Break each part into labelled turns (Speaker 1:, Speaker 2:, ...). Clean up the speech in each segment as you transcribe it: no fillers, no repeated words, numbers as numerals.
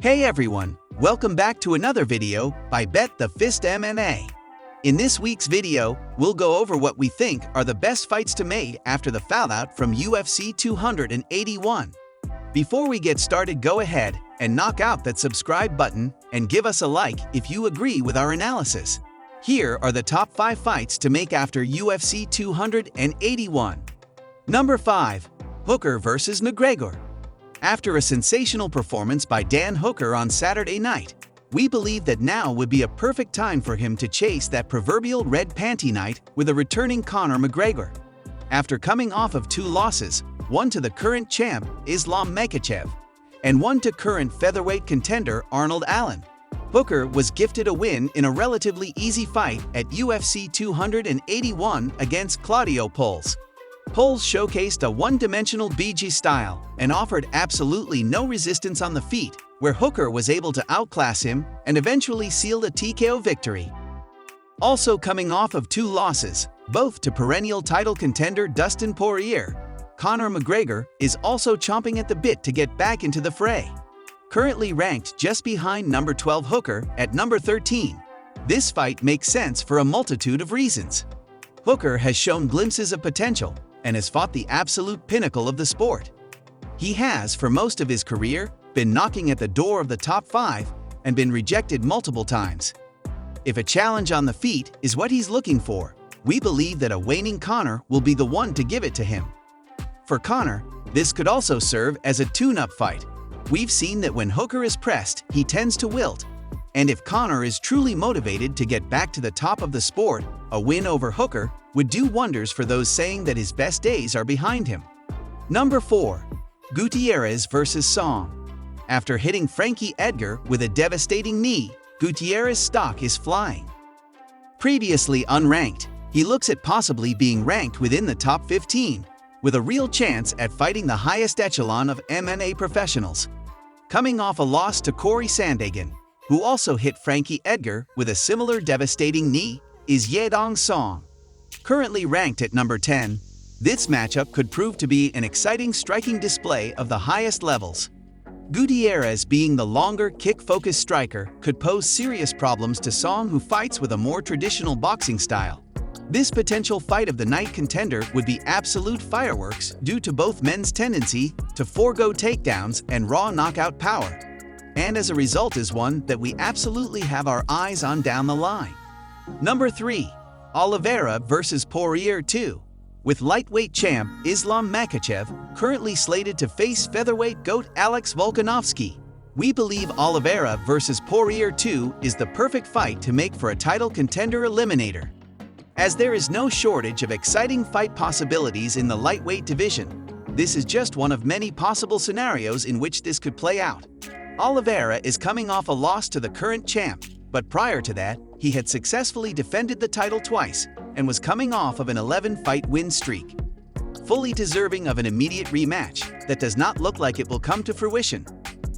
Speaker 1: Hey everyone, welcome back to another video by Bet the Fist MMA. In this week's video, we'll go over what we think are the best fights to make after the fallout from UFC 281. Before we get started, go ahead and knock out that subscribe button and give us a like if you agree with our analysis. Here are the top 5 fights to make after UFC 281. Number 5. Hooker vs. McGregor. After a sensational performance by Dan Hooker on Saturday night, we believe that now would be a perfect time for him to chase that proverbial red panty night with a returning Conor McGregor. After coming off of 2 losses, one to the current champ Islam Makhachev, and one to current featherweight contender Arnold Allen, Hooker was gifted a win in a relatively easy fight at UFC 281 against Claudio Puelles. Puelles showcased a one-dimensional BG style and offered absolutely no resistance on the feet, where Hooker was able to outclass him and eventually seal a TKO victory. Also coming off of 2 losses, both to perennial title contender Dustin Poirier, Conor McGregor is also chomping at the bit to get back into the fray. Currently ranked just behind number 12 Hooker at number 13, this fight makes sense for a multitude of reasons. Hooker has shown glimpses of potential and has fought the absolute pinnacle of the sport. He has, for most of his career, been knocking at the door of the top 5 and been rejected multiple times. If a challenge on the feet is what he's looking for, we believe that a waning Conor will be the one to give it to him. For Conor, this could also serve as a tune-up fight. We've seen that when Hooker is pressed, he tends to wilt. And if Conor is truly motivated to get back to the top of the sport, a win over Hooker would do wonders for those saying that his best days are behind him. Number 4. Gutierrez vs. Song. After hitting Frankie Edgar with a devastating knee, Gutierrez's stock is flying. Previously unranked, he looks at possibly being ranked within the top 15, with a real chance at fighting the highest echelon of MMA professionals. Coming off a loss to Corey Sandhagen, who also hit Frankie Edgar with a similar devastating knee, is Yadong Song. Currently ranked at number 10, this matchup could prove to be an exciting striking display of the highest levels. Gutierrez, being the longer, kick-focused striker, could pose serious problems to Song, who fights with a more traditional boxing style. This potential fight of the night contender would be absolute fireworks due to both men's tendency to forego takedowns and raw knockout power, and as a result is one that we absolutely have our eyes on down the line. Number 3. Oliveira vs. Poirier 2. With lightweight champ Islam Makhachev currently slated to face featherweight GOAT Alex Volkanovski, we believe Oliveira vs. Poirier 2 is the perfect fight to make for a title contender eliminator. As there is no shortage of exciting fight possibilities in the lightweight division, this is just one of many possible scenarios in which this could play out. Oliveira is coming off a loss to the current champ, but prior to that, he had successfully defended the title twice and was coming off of an 11-fight win streak. Fully deserving of an immediate rematch that does not look like it will come to fruition.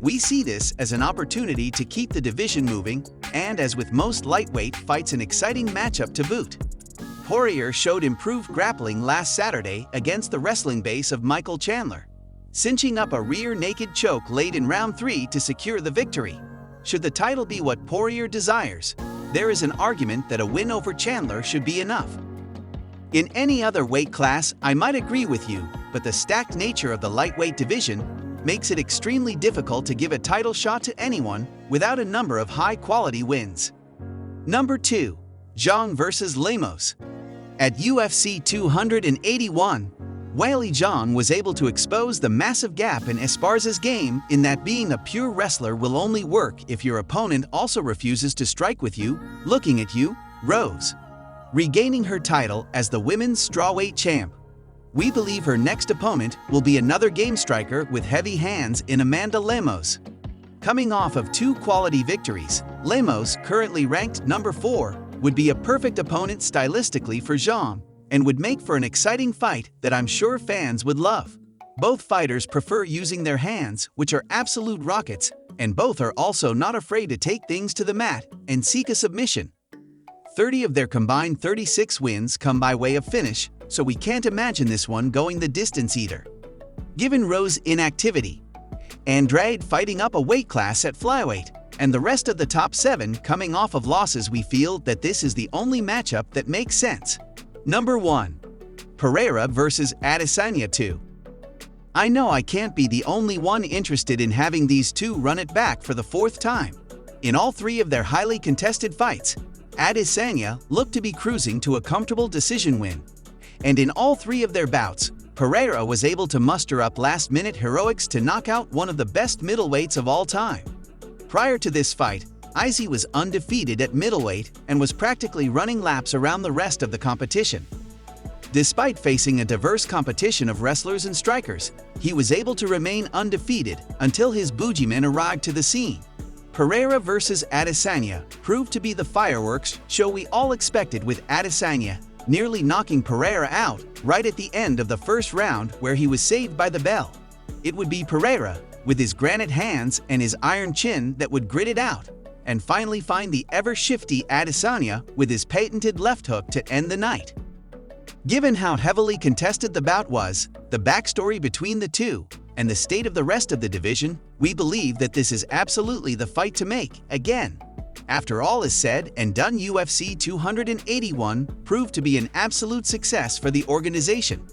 Speaker 1: We see this as an opportunity to keep the division moving, and as with most lightweight fights, an exciting matchup to boot. Poirier showed improved grappling last Saturday against the wrestling base of Michael Chandler, cinching up a rear naked choke late in round 3 to secure the victory. Should the title be what Poirier desires, there is an argument that a win over Chandler should be enough. In any other weight class, I might agree with you, but the stacked nature of the lightweight division makes it extremely difficult to give a title shot to anyone without a number of high-quality wins. Number 2. Zhang vs. Lemos. At UFC 281, Weili Zhang was able to expose the massive gap in Esparza's game, in that being a pure wrestler will only work if your opponent also refuses to strike with you, looking at you, Rose. Regaining her title as the women's strawweight champ, we believe her next opponent will be another game striker with heavy hands in Amanda Lemos. Coming off of 2 quality victories, Lemos, currently ranked number 4, would be a perfect opponent stylistically for Zhang, and would make for an exciting fight that I'm sure fans would love. Both fighters prefer using their hands, which are absolute rockets, and both are also not afraid to take things to the mat and seek a submission. 30 of their combined 36 wins come by way of finish, so we can't imagine this one going the distance either. Given Rose's inactivity, Andrade fighting up a weight class at flyweight, and the rest of the top 7 coming off of losses. We feel that this is the only matchup that makes sense. Number 1. Pereira vs. Adesanya 2. I know I can't be the only one interested in having these two run it back for the 4th time. In all 3 of their highly contested fights, Adesanya looked to be cruising to a comfortable decision win. And in all 3 of their bouts, Pereira was able to muster up last-minute heroics to knock out one of the best middleweights of all time. Prior to this fight, Izzy was undefeated at middleweight and was practically running laps around the rest of the competition. Despite facing a diverse competition of wrestlers and strikers, he was able to remain undefeated until his boogeyman arrived to the scene. Pereira vs. Adesanya proved to be the fireworks show we all expected, with Adesanya nearly knocking Pereira out right at the end of the first round, where he was saved by the bell. It would be Pereira, with his granite hands and his iron chin, that would grit it out and finally find the ever-shifty Adesanya with his patented left hook to end the night. Given how heavily contested the bout was, the backstory between the two, and the state of the rest of the division, we believe that this is absolutely the fight to make again. After all is said and done, UFC 281 proved to be an absolute success for the organization.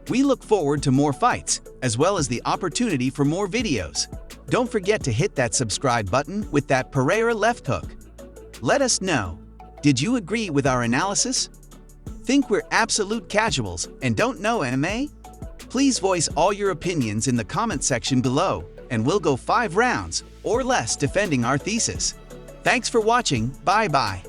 Speaker 1: We look forward to more fights, as well as the opportunity for more videos. Don't forget to hit that subscribe button with that Pereira left hook. Let us know, did you agree with our analysis? Think we're absolute casuals and don't know MMA? Please voice all your opinions in the comment section below, and we'll go 5 rounds or less defending our thesis. Thanks for watching. Bye-bye.